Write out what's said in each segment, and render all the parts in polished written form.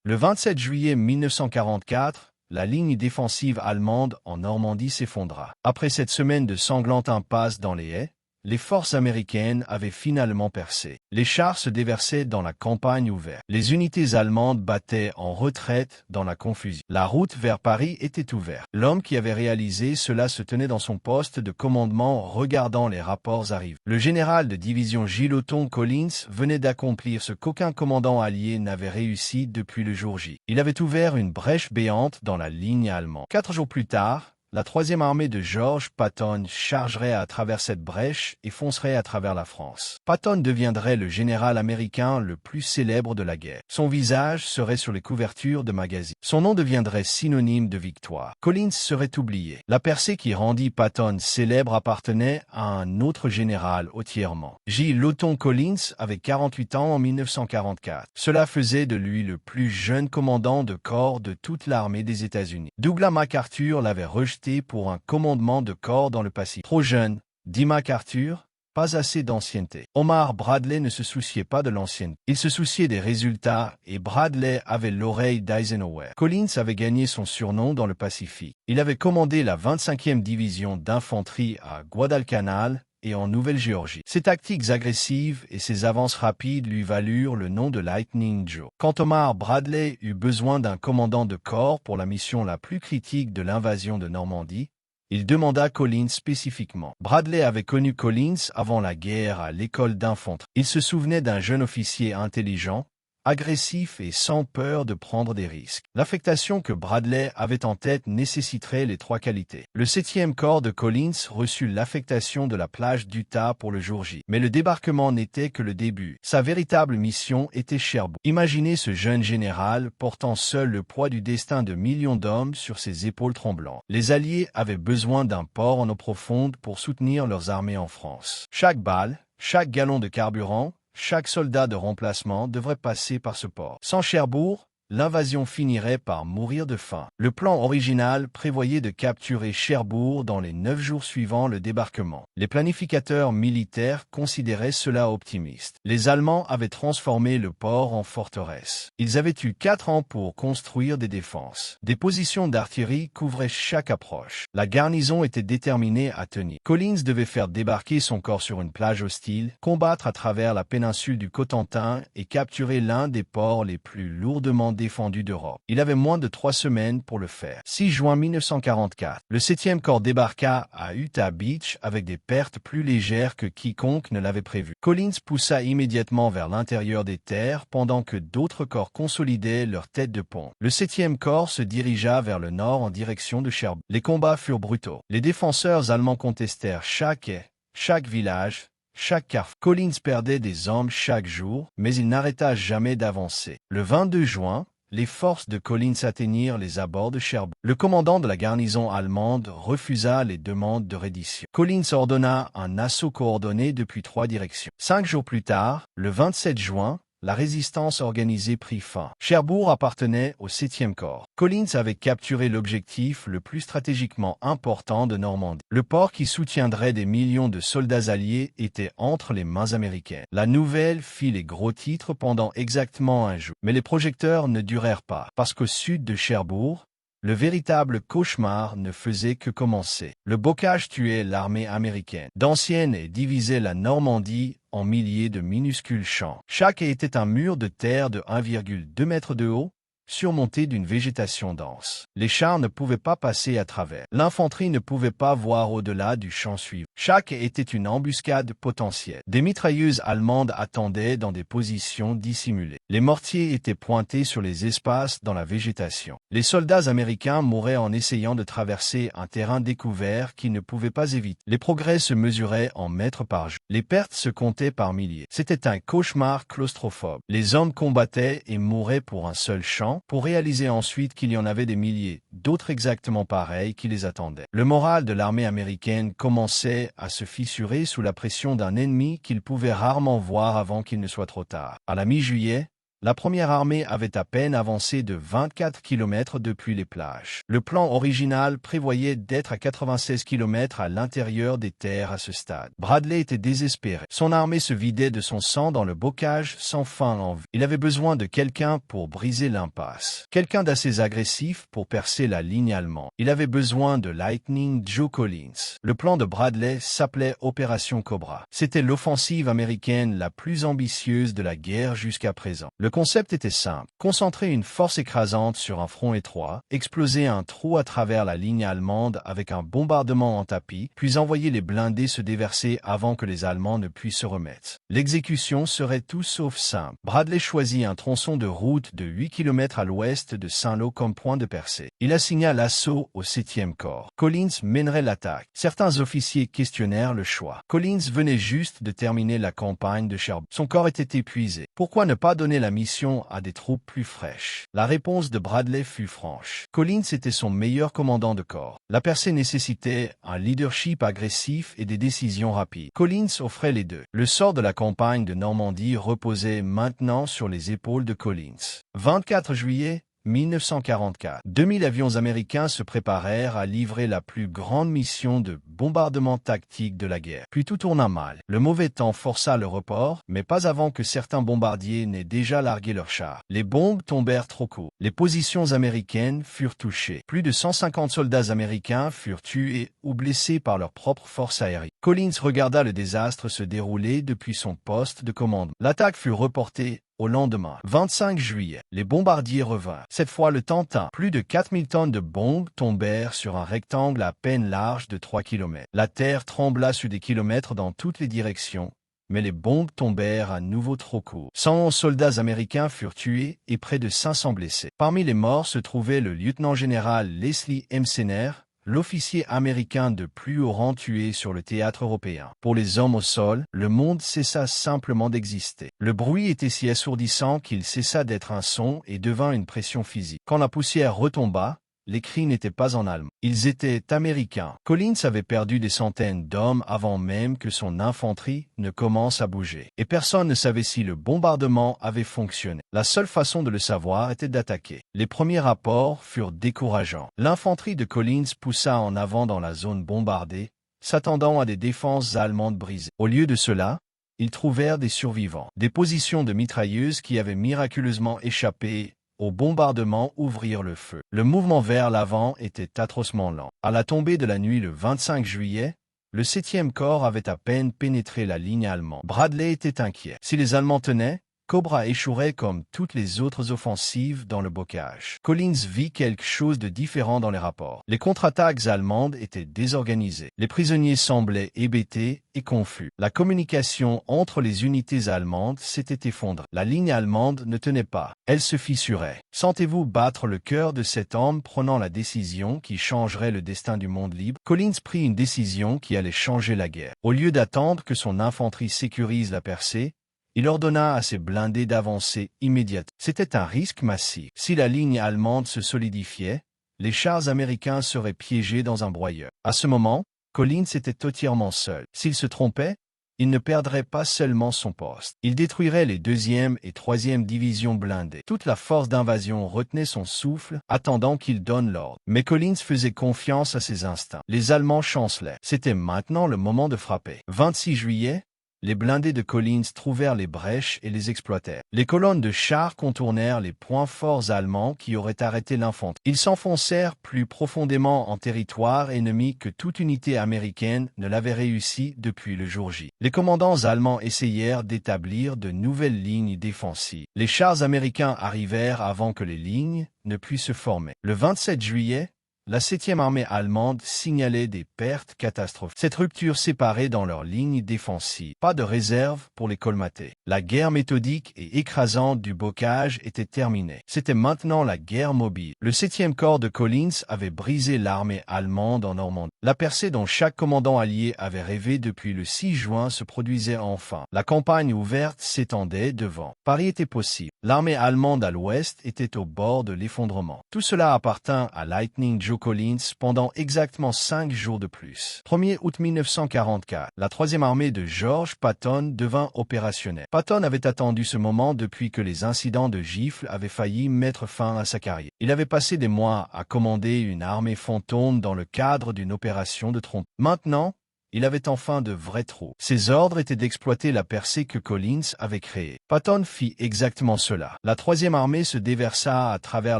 Le 27 juillet 1944, la ligne défensive allemande en Normandie s'effondra. Après cette semaine de sanglante impasse dans les haies, les forces américaines avaient finalement percé. Les chars se déversaient dans la campagne ouverte. Les unités allemandes battaient en retraite dans la confusion. La route vers Paris était ouverte. L'homme qui avait réalisé cela se tenait dans son poste de commandement regardant les rapports arriver. Le général de division Giloton Collins venait d'accomplir ce qu'aucun commandant allié n'avait réussi depuis le jour J. Il avait ouvert une brèche béante dans la ligne allemande. 4 jours plus tard, la 3e armée de George Patton chargerait à travers cette brèche et foncerait à travers la France. Patton deviendrait le général américain le plus célèbre de la guerre. Son visage serait sur les couvertures de magazines. Son nom deviendrait synonyme de victoire. Collins serait oublié. La percée qui rendit Patton célèbre appartenait à un autre général entièrement. J. Lawton Collins avait 48 ans en 1944. Cela faisait de lui le plus jeune commandant de corps de toute l'armée des États-Unis. Douglas MacArthur l'avait rejeté pour un commandement de corps dans le Pacifique. Trop jeune, dit MacArthur, pas assez d'ancienneté. Omar Bradley ne se souciait pas de l'ancienneté. Il se souciait des résultats et Bradley avait l'oreille d'Eisenhower. Collins avait gagné son surnom dans le Pacifique. Il avait commandé la 25e division d'infanterie à Guadalcanal et en Nouvelle-Géorgie. Ses tactiques agressives et ses avances rapides lui valurent le nom de Lightning Joe. Quand Omar Bradley eut besoin d'un commandant de corps pour la mission la plus critique de l'invasion de Normandie, il demanda Collins spécifiquement. Bradley avait connu Collins avant la guerre à l'école d'infanterie. Il se souvenait d'un jeune officier intelligent, agressif et sans peur de prendre des risques. L'affectation que Bradley avait en tête nécessiterait les 3 qualités. Le 7e corps de Collins reçut l'affectation de la plage d'Utah pour le jour J. Mais le débarquement n'était que le début. Sa véritable mission était Cherbourg. Imaginez ce jeune général portant seul le poids du destin de millions d'hommes sur ses épaules tremblantes. Les Alliés avaient besoin d'un port en eau profonde pour soutenir leurs armées en France. Chaque balle, chaque gallon de carburant, chaque soldat de remplacement devrait passer par ce port. Sans Cherbourg, l'invasion finirait par mourir de faim. Le plan original prévoyait de capturer Cherbourg dans les 9 jours suivant le débarquement. Les planificateurs militaires considéraient cela optimiste. Les Allemands avaient transformé le port en forteresse. Ils avaient eu 4 ans pour construire des défenses. Des positions d'artillerie couvraient chaque approche. La garnison était déterminée à tenir. Collins devait faire débarquer son corps sur une plage hostile, combattre à travers la péninsule du Cotentin et capturer l'un des ports les plus lourdement défendu d'Europe. Il avait moins de 3 semaines pour le faire. 6 juin 1944, le 7e corps débarqua à Utah Beach avec des pertes plus légères que quiconque ne l'avait prévu. Collins poussa immédiatement vers l'intérieur des terres pendant que d'autres corps consolidaient leur tête de pont. Le 7e corps se dirigea vers le nord en direction de Cherbourg. Les combats furent brutaux. Les défenseurs allemands contestèrent chaque haie, chaque village, chaque carrefour. Collins perdait des hommes chaque jour, mais il n'arrêta jamais d'avancer. Le 22 juin, les forces de Collins atteignirent les abords de Cherbourg. Le commandant de la garnison allemande refusa les demandes de reddition. Collins ordonna un assaut coordonné depuis 3 directions. 5 jours plus tard, le 27 juin, la résistance organisée prit fin. Cherbourg appartenait au 7e corps. Collins avait capturé l'objectif le plus stratégiquement important de Normandie. Le port qui soutiendrait des millions de soldats alliés était entre les mains américaines. La nouvelle fit les gros titres pendant exactement 1 jour. Mais les projecteurs ne durèrent pas, parce qu'au sud de Cherbourg, le véritable cauchemar ne faisait que commencer. Le bocage tuait l'armée américaine. D'anciennes et divisait la Normandie en milliers de minuscules champs. Chaque était un mur de terre de 1,2 mètre de haut, surmonté d'une végétation dense. Les chars ne pouvaient pas passer à travers. L'infanterie ne pouvait pas voir au-delà du champ suivant. Chaque était une embuscade potentielle. Des mitrailleuses allemandes attendaient dans des positions dissimulées. Les mortiers étaient pointés sur les espaces dans la végétation. Les soldats américains mouraient en essayant de traverser un terrain découvert qu'ils ne pouvaient pas éviter. Les progrès se mesuraient en mètres par jour. Les pertes se comptaient par milliers. C'était un cauchemar claustrophobe. Les hommes combattaient et mouraient pour un seul champ, pour réaliser ensuite qu'il y en avait des milliers, d'autres exactement pareils qui les attendaient. Le moral de l'armée américaine commençait à se fissurer sous la pression d'un ennemi qu'ils pouvaient rarement voir avant qu'il ne soit trop tard. À la mi-juillet, La première armée avait à peine avancé de 24 km depuis les plages. Le plan original prévoyait d'être à 96 km à l'intérieur des terres à ce stade. Bradley était désespéré. Son armée se vidait de son sang dans le bocage sans fin en vue. Il avait besoin de quelqu'un pour briser l'impasse. Quelqu'un d'assez agressif pour percer la ligne allemande. Il avait besoin de Lightning Joe Collins. Le plan de Bradley s'appelait Opération Cobra. C'était l'offensive américaine la plus ambitieuse de la guerre jusqu'à présent. Le concept était simple. Concentrer une force écrasante sur un front étroit, exploser un trou à travers la ligne allemande avec un bombardement en tapis, puis envoyer les blindés se déverser avant que les Allemands ne puissent se remettre. L'exécution serait tout sauf simple. Bradley choisit un tronçon de route de 8 km à l'ouest de Saint-Lô comme point de percée. Il assigna l'assaut au 7e corps. Collins mènerait l'attaque. Certains officiers questionnèrent le choix. Collins venait juste de terminer la campagne de Cherbourg. Son corps était épuisé. Pourquoi ne pas donner la mission à des troupes plus fraîches? La réponse de Bradley fut franche. Collins était son meilleur commandant de corps. La percée nécessitait un leadership agressif et des décisions rapides. Collins offrait les deux. Le sort de la campagne de Normandie reposait maintenant sur les épaules de Collins. 24 juillet 1944. 2000 avions américains se préparèrent à livrer la plus grande mission de bombardement tactique de la guerre. Puis tout tourna mal. Le mauvais temps força le report, mais pas avant que certains bombardiers n'aient déjà largué leurs chars. Les bombes tombèrent trop court. Les positions américaines furent touchées. Plus de 150 soldats américains furent tués ou blessés par leurs propres forces aériennes. Collins regarda le désastre se dérouler depuis son poste de commandement. L'attaque fut reportée au lendemain, 25 juillet, les bombardiers revinrent. Cette fois, le temps tint. Plus de 4000 tonnes de bombes tombèrent sur un rectangle à peine large de 3 km. La terre trembla sur des kilomètres dans toutes les directions, mais les bombes tombèrent à nouveau trop court. 111 soldats américains furent tués et près de 500 blessés. Parmi les morts se trouvait le lieutenant-général Leslie M. Senner, l'officier américain de plus haut rang tué sur le théâtre européen. Pour les hommes au sol, le monde cessa simplement d'exister. Le bruit était si assourdissant qu'il cessa d'être un son et devint une pression physique. Quand la poussière retomba, les cris n'étaient pas en allemand. Ils étaient américains. Collins avait perdu des centaines d'hommes avant même que son infanterie ne commence à bouger. Et personne ne savait si le bombardement avait fonctionné. La seule façon de le savoir était d'attaquer. Les premiers rapports furent décourageants. L'infanterie de Collins poussa en avant dans la zone bombardée, s'attendant à des défenses allemandes brisées. Au lieu de cela, ils trouvèrent des survivants. Des positions de mitrailleuses qui avaient miraculeusement échappé au bombardement ouvrirent le feu. Le mouvement vers l'avant était atrocement lent. À la tombée de la nuit le 25 juillet, le 7e corps avait à peine pénétré la ligne allemande. Bradley était inquiet. Si les Allemands tenaient, Cobra échouerait comme toutes les autres offensives dans le bocage. Collins vit quelque chose de différent dans les rapports. Les contre-attaques allemandes étaient désorganisées. Les prisonniers semblaient hébétés et confus. La communication entre les unités allemandes s'était effondrée. La ligne allemande ne tenait pas. Elle se fissurait. Sentez-vous battre le cœur de cet homme prenant la décision qui changerait le destin du monde libre? Collins prit une décision qui allait changer la guerre. Au lieu d'attendre que son infanterie sécurise la percée, il ordonna à ses blindés d'avancer immédiatement. C'était un risque massif. Si la ligne allemande se solidifiait, les chars américains seraient piégés dans un broyeur. À ce moment, Collins était entièrement seul. S'il se trompait, il ne perdrait pas seulement son poste. Il détruirait les 2e et 3e divisions blindées. Toute la force d'invasion retenait son souffle, attendant qu'il donne l'ordre. Mais Collins faisait confiance à ses instincts. Les Allemands chancelaient. C'était maintenant le moment de frapper. 26 juillet, les blindés de Collins trouvèrent les brèches et les exploitèrent. Les colonnes de chars contournèrent les points forts allemands qui auraient arrêté l'infanterie. Ils s'enfoncèrent plus profondément en territoire ennemi que toute unité américaine ne l'avait réussi depuis le jour J. Les commandants allemands essayèrent d'établir de nouvelles lignes défensives. Les chars américains arrivèrent avant que les lignes ne puissent se former. Le 27 juillet, la 7e armée allemande signalait des pertes catastrophiques. Cette rupture séparait dans leur ligne défensive. Pas de réserve pour les colmater. La guerre méthodique et écrasante du bocage était terminée. C'était maintenant la guerre mobile. Le 7e corps de Collins avait brisé l'armée allemande en Normandie. La percée dont chaque commandant allié avait rêvé depuis le 6 juin se produisait enfin. La campagne ouverte s'étendait devant. Paris était possible. L'armée allemande à l'ouest était au bord de l'effondrement. Tout cela appartint à Lightning Joe Collins pendant exactement 5 jours de plus. 1er août 1944, la 3e armée de George Patton devint opérationnelle. Patton avait attendu ce moment depuis que les incidents de gifles avaient failli mettre fin à sa carrière. Il avait passé des mois à commander une armée fantôme dans le cadre d'une opération de trompe. Maintenant, il avait enfin de vrais trous. Ses ordres étaient d'exploiter la percée que Collins avait créée. Patton fit exactement cela. La 3e armée se déversa à travers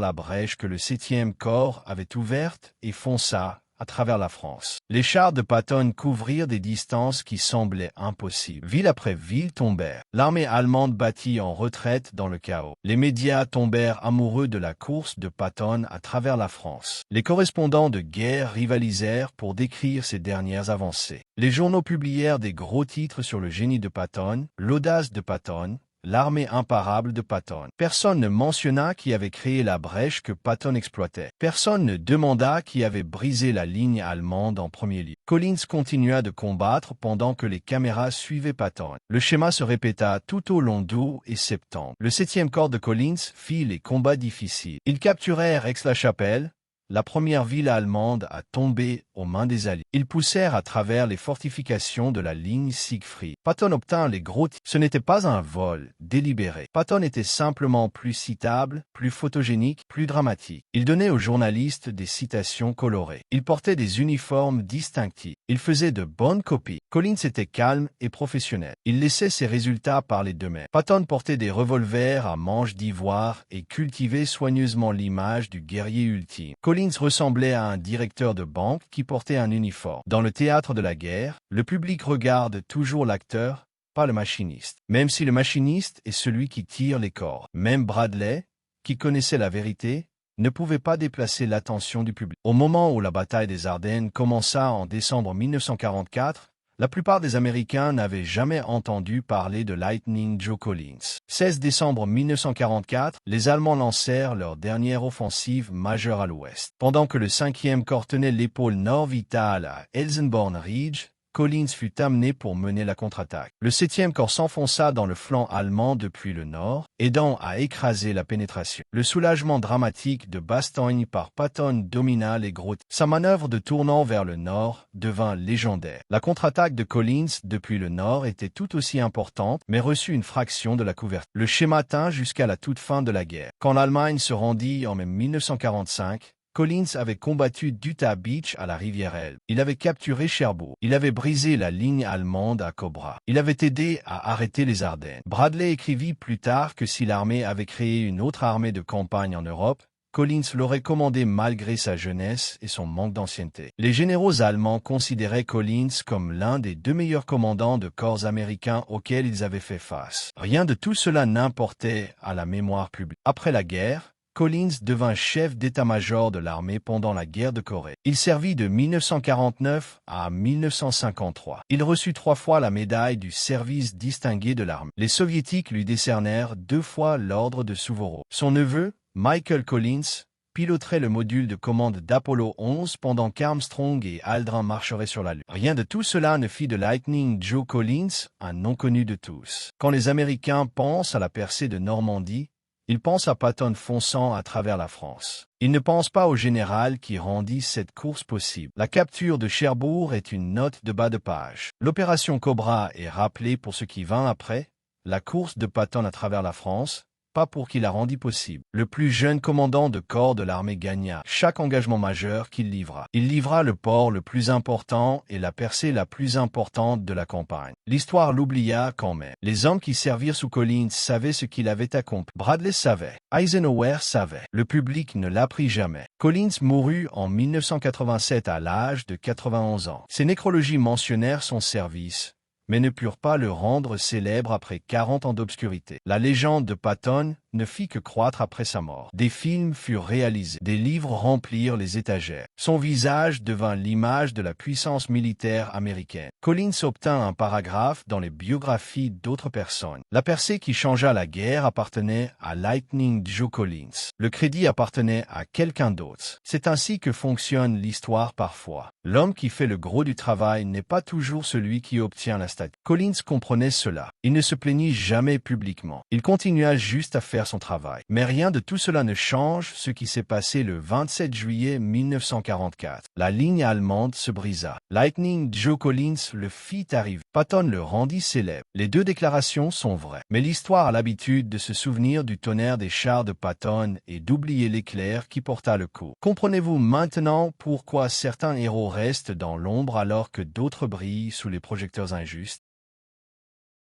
la brèche que le 7e corps avait ouverte et fonça à travers la France. Les chars de Patton couvrirent des distances qui semblaient impossibles. Ville après ville tombèrent. L'armée allemande battit en retraite dans le chaos. Les médias tombèrent amoureux de la course de Patton à travers la France. Les correspondants de guerre rivalisèrent pour décrire ces dernières avancées. Les journaux publièrent des gros titres sur le génie de Patton, l'audace de Patton, l'armée imparable de Patton. Personne ne mentionna qui avait créé la brèche que Patton exploitait. Personne ne demanda qui avait brisé la ligne allemande en premier lieu. Collins continua de combattre pendant que les caméras suivaient Patton. Le schéma se répéta tout au long d'août et septembre. Le 7e corps de Collins fit les combats difficiles. Ils capturèrent Aix-la-Chapelle, la première ville allemande à tomber aux mains des Alliés. Ils poussèrent à travers les fortifications de la ligne Siegfried. Patton obtint les gros titres. Ce n'était pas un vol délibéré. Patton était simplement plus citable, plus photogénique, plus dramatique. Il donnait aux journalistes des citations colorées. Il portait des uniformes distinctifs. Il faisait de bonnes copies. Collins était calme et professionnel. Il laissait ses résultats parler d'eux-mêmes. Patton portait des revolvers à manches d'ivoire et cultivait soigneusement l'image du guerrier ultime. Collins ressemblait à un directeur de banque qui portait un uniforme. Dans le théâtre de la guerre, le public regarde toujours l'acteur, pas le machiniste. Même si le machiniste est celui qui tire les cordes. Même Bradley, qui connaissait la vérité, ne pouvait pas déplacer l'attention du public. Au moment où la bataille des Ardennes commença en décembre 1944, la plupart des Américains n'avaient jamais entendu parler de Lightning Joe Collins. 16 décembre 1944, les Allemands lancèrent leur dernière offensive majeure à l'ouest. Pendant que le 5e corps tenait l'épaule nord vitale à Elsenborn Ridge, Collins fut amené pour mener la contre-attaque. Le 7e corps s'enfonça dans le flanc allemand depuis le nord, aidant à écraser la pénétration. Le soulagement dramatique de Bastogne par Patton domina les gros. Sa manœuvre de tournant vers le nord devint légendaire. La contre-attaque de Collins depuis le nord était tout aussi importante, mais reçut une fraction de la couverture. Le schéma tint jusqu'à la toute fin de la guerre. Quand l'Allemagne se rendit en mai 1945, Collins avait combattu d'Utah Beach à la rivière Elbe. Il avait capturé Cherbourg. Il avait brisé la ligne allemande à Cobra. Il avait aidé à arrêter les Ardennes. Bradley écrivit plus tard que si l'armée avait créé une autre armée de campagne en Europe, Collins l'aurait commandé malgré sa jeunesse et son manque d'ancienneté. Les généraux allemands considéraient Collins comme l'un des 2 meilleurs commandants de corps américains auxquels ils avaient fait face. Rien de tout cela n'importait à la mémoire publique. Après la guerre, Collins devint chef d'état-major de l'armée pendant la guerre de Corée. Il servit de 1949 à 1953. Il reçut 3 fois la médaille du service distingué de l'armée. Les Soviétiques lui décernèrent 2 fois l'ordre de Suvorov. Son neveu, Michael Collins, piloterait le module de commande d'Apollo 11 pendant qu'Armstrong et Aldrin marcheraient sur la Lune. Rien de tout cela ne fit de Lightning Joe Collins un nom connu de tous. Quand les Américains pensent à la percée de Normandie, ils pensent à Patton fonçant à travers la France. Ils ne pensent pas au général qui rendit cette course possible. La capture de Cherbourg est une note de bas de page. L'opération Cobra est rappelée pour ce qui vint après, la course de Patton à travers la France, pas pour qui la rendit possible. Le plus jeune commandant de corps de l'armée gagna chaque engagement majeur qu'il livra. Il livra le port le plus important et la percée la plus importante de la campagne. L'histoire l'oublia quand même. Les hommes qui servirent sous Collins savaient ce qu'il avait accompli. Bradley savait. Eisenhower savait. Le public ne l'apprit jamais. Collins mourut en 1987 à l'âge de 91 ans. Ses nécrologies mentionnèrent son service, mais ne purent pas le rendre célèbre après 40 ans d'obscurité. La légende de Patton ne fit que croître après sa mort. Des films furent réalisés, des livres remplirent les étagères. Son visage devint l'image de la puissance militaire américaine. Collins obtint un paragraphe dans les biographies d'autres personnes. La percée qui changea la guerre appartenait à Lightning Joe Collins. Le crédit appartenait à quelqu'un d'autre. C'est ainsi que fonctionne l'histoire parfois. L'homme qui fait le gros du travail n'est pas toujours celui qui obtient la statue. Collins comprenait cela. Il ne se plaignit jamais publiquement. Il continua juste à faire faire son travail. Mais rien de tout cela ne change ce qui s'est passé le 27 juillet 1944. La ligne allemande se brisa. Lightning Joe Collins le fit arriver. Patton le rendit célèbre. Les deux déclarations sont vraies. Mais l'histoire a l'habitude de se souvenir du tonnerre des chars de Patton et d'oublier l'éclair qui porta le coup. Comprenez-vous maintenant pourquoi certains héros restent dans l'ombre alors que d'autres brillent sous les projecteurs injustes?